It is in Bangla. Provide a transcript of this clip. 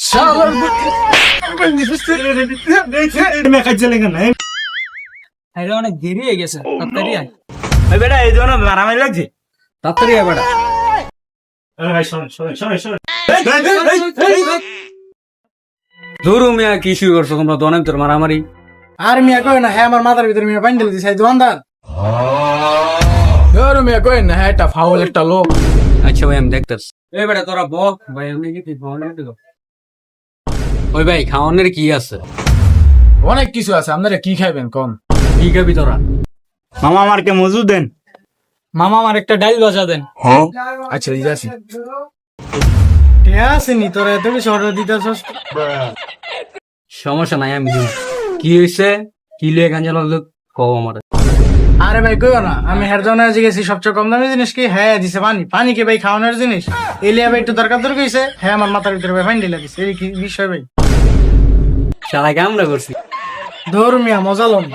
শালার আরে অনেক দেরি হয়ে গেছে, তাড়াতাড়ি আয়। ওই বেটা এই জন্য মারামারি লাগছে। তাড়াতাড়ি আয় বেটা। ধরু মিয়া কি শুরু করছো তোমরা দোকানে তোর মারামারি? আর মিয়া কই না হ্যাঁ আমার মাথার ভিতরে মিয়া পানি ঢেলে দিছে দোকানদার। ধরো মিয়া কই না হ্যাঁ, এটা ফাউল একটা লোক। আচ্ছা ভাই আমি দেখতেছি। এই বেটা তোরা বল ভাই, আমি কি খাওয়ানোর দিকে? ওই ভাই খাওয়ানোর কি আছে? অনেক কিছু আছে, আপনারা কি খাইবেন কোন? কি খাবি তোরা? মামা আমারকে মজুদ দেন। মামা আমার একটা ডাইল বাজা দেন। আচ্ছা এই যাচ্ছি। কে আসেনি তোরা এত বেশি অর্ডার দিতেছস? সমস্যা নাই আমি দিব। কি হয়েছে? কি লিয়ে গাঞ্জা লাগলো কও আমার। আরে ভাই কইও না, আমি হের জন্য জিজ্ঞেসি সবচেয়ে কম দামি জিনিস কি? হ্যাঁ দিছে পানি। পানি কি ভাই খাওয়ানোর জিনিস? এলিয়া ভাই একটু দরকার কইছে, হ্যাঁ আমার মাথার ভিতরে ভাই পানি ঢেলে দিছে। এই কি বিষয় ভাই? শালা কামড়া করছি। ধর মিয়া মজা লম।